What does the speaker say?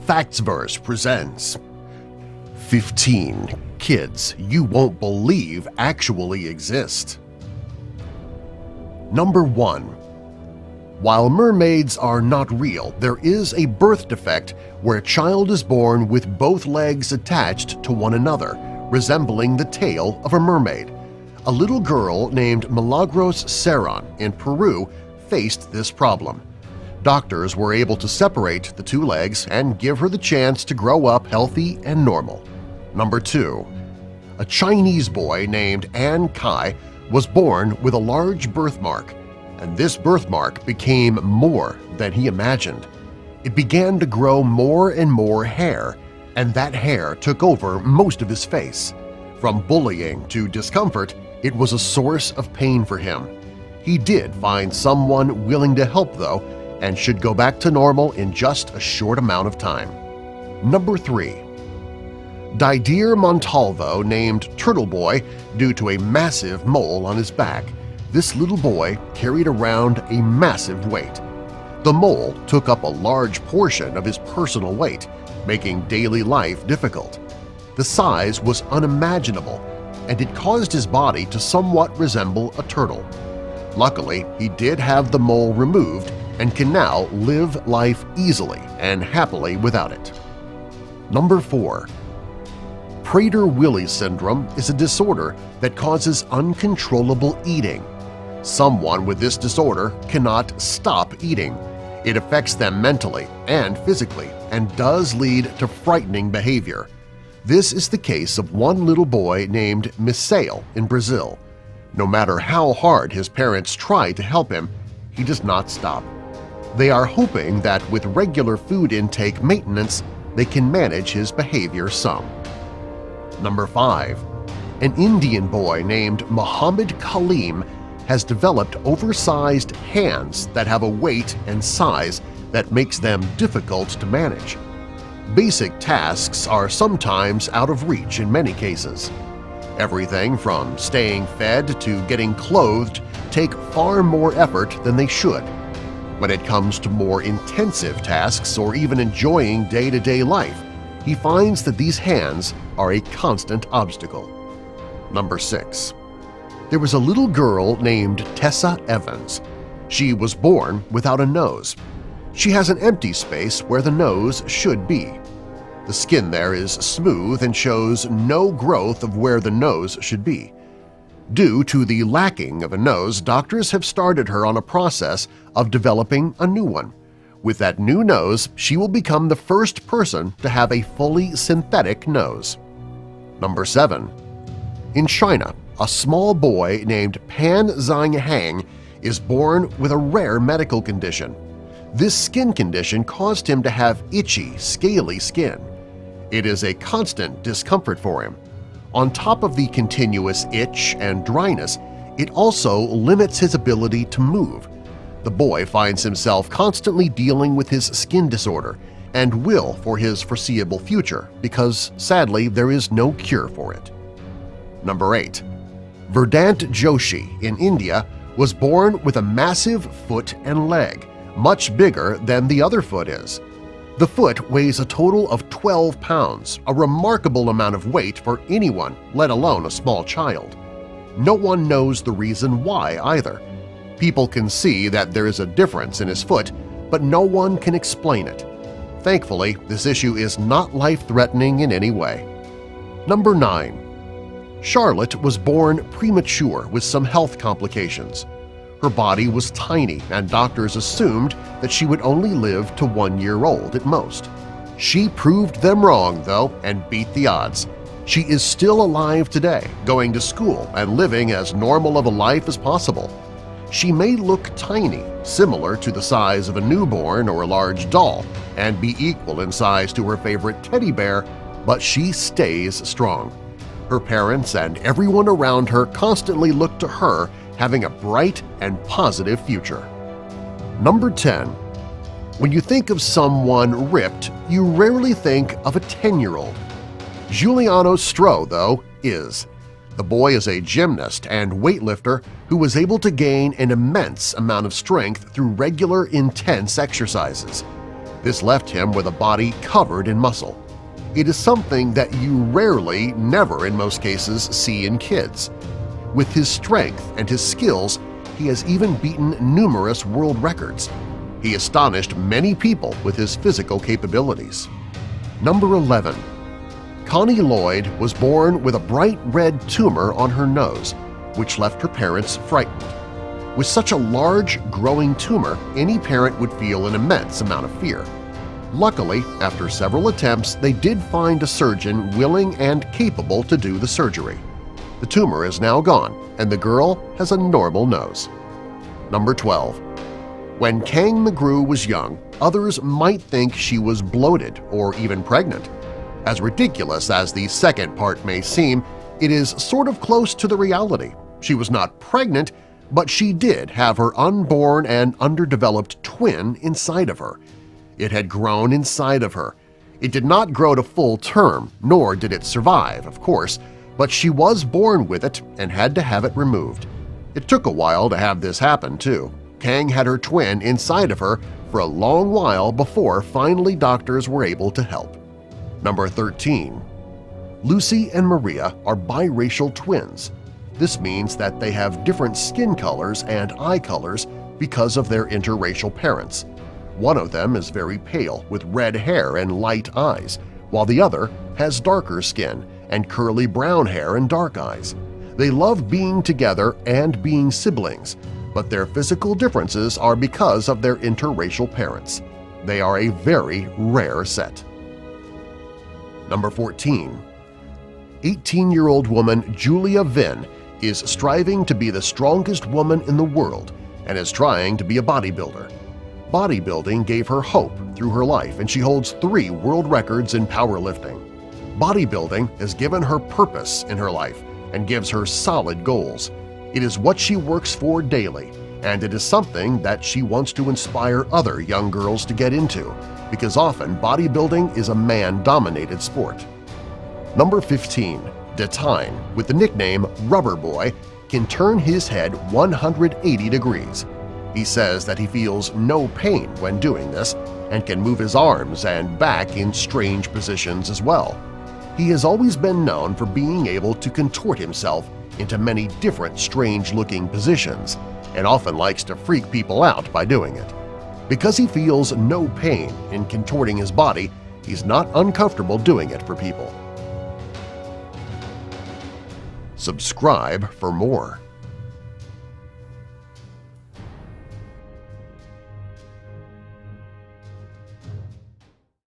Factsverse presents 15 kids you won't believe actually exist. Number 1. While mermaids are not real, there is a birth defect where a child is born with both legs attached to one another, resembling the tail of a mermaid. A little girl named Milagros Cerón in Peru faced this problem. Doctors were able to separate the two legs and give her the chance to grow up healthy and normal. Number 2. A Chinese boy named An Kai was born with a large birthmark, and this birthmark became more than he imagined. It began to grow more and more hair, and that hair took over most of his face. From bullying to discomfort, it was a source of pain for him. He did find someone willing to help, though, and should go back to normal in just a short amount of time. Number 3. Didier Montalvo named Turtle Boy due to a massive mole on his back. This little boy carried around a massive weight. The mole took up a large portion of his personal weight, making daily life difficult. The size was unimaginable, and it caused his body to somewhat resemble a turtle. Luckily, he did have the mole removed and can now live life easily and happily without it. Number 4. Prader-Willi syndrome is a disorder that causes uncontrollable eating. Someone with this disorder cannot stop eating. It affects them mentally and physically and does lead to frightening behavior. This is the case of one little boy named Misael in Brazil. No matter how hard his parents try to help him, he does not stop. They are hoping that with regular food intake maintenance, they can manage his behavior some. Number 5. An Indian boy named Muhammad Kaleem has developed oversized hands that have a weight and size that makes them difficult to manage. Basic tasks are sometimes out of reach in many cases. Everything from staying fed to getting clothed take far more effort than they should. When it comes to more intensive tasks or even enjoying day-to-day life, he finds that these hands are a constant obstacle. Number 6. There was a little girl named Tessa Evans. She was born without a nose. She has an empty space where the nose should be. The skin there is smooth and shows no growth of where the nose should be. Due to the lacking of a nose, doctors have started her on a process of developing a new one. With that new nose, she will become the first person to have a fully synthetic nose. Number 7. In China, a small boy named Pan Zhanghang is born with a rare medical condition. This skin condition caused him to have itchy, scaly skin. It is a constant discomfort for him. On top of the continuous itch and dryness, it also limits his ability to move. The boy finds himself constantly dealing with his skin disorder and will for his foreseeable future because, sadly, there is no cure for it. Number 8. Vedant Joshi in India was born with a massive foot and leg, much bigger than the other foot is. The foot weighs a total of 12 pounds, a remarkable amount of weight for anyone, let alone a small child. No one knows the reason why either. People can see that there is a difference in his foot, but no one can explain it. Thankfully, this issue is not life-threatening in any way. Number 9. Charlotte was born premature with some health complications. Her body was tiny and doctors assumed that she would only live to 1 year old at most. She proved them wrong, though, and beat the odds. She is still alive today, going to school and living as normal of a life as possible. She may look tiny, similar to the size of a newborn or a large doll, and be equal in size to her favorite teddy bear, but she stays strong. Her parents and everyone around her constantly look to her having a bright and positive future. Number 10. When you think of someone ripped, you rarely think of a 10-year-old. Giuliano Stro, though, is. The boy is a gymnast and weightlifter who was able to gain an immense amount of strength through regular, intense exercises. This left him with a body covered in muscle. It is something that you rarely, never in most cases, see in kids. With his strength and his skills, he has even beaten numerous world records. He astonished many people with his physical capabilities. Number 11. Connie Lloyd was born with a bright red tumor on her nose, which left her parents frightened. With such a large, growing tumor, any parent would feel an immense amount of fear. Luckily, after several attempts, they did find a surgeon willing and capable to do the surgery. The tumor is now gone, and the girl has a normal nose. Number 12. When Kang McGrew was young, others might think she was bloated or even pregnant. As ridiculous as the second part may seem, it is sort of close to the reality. She was not pregnant, but she did have her unborn and underdeveloped twin inside of her. It had grown inside of her. It did not grow to full term, nor did it survive, of course, but she was born with it and had to have it removed. It took a while to have this happen, too. Kang had her twin inside of her for a long while before finally doctors were able to help. Number 13. Lucy and Maria are biracial twins. This means that they have different skin colors and eye colors because of their interracial parents. One of them is very pale with red hair and light eyes, while the other has darker skin and curly brown hair and dark eyes. They love being together and being siblings, but their physical differences are because of their interracial parents. They are a very rare set. Number 14. 18-year-old woman Julia Vinn is striving to be the strongest woman in the world and is trying to be a bodybuilder. Bodybuilding gave her hope through her life, and she holds 3 world records in powerlifting. Bodybuilding has given her purpose in her life and gives her solid goals. It is what she works for daily, and it is something that she wants to inspire other young girls to get into, because often bodybuilding is a man-dominated sport. Number 15. Datine, with the nickname Rubber Boy, can turn his head 180 degrees. He says that he feels no pain when doing this and can move his arms and back in strange positions as well. He has always been known for being able to contort himself into many different strange-looking positions and often likes to freak people out by doing it. Because he feels no pain in contorting his body, he's not uncomfortable doing it for people. Subscribe for more.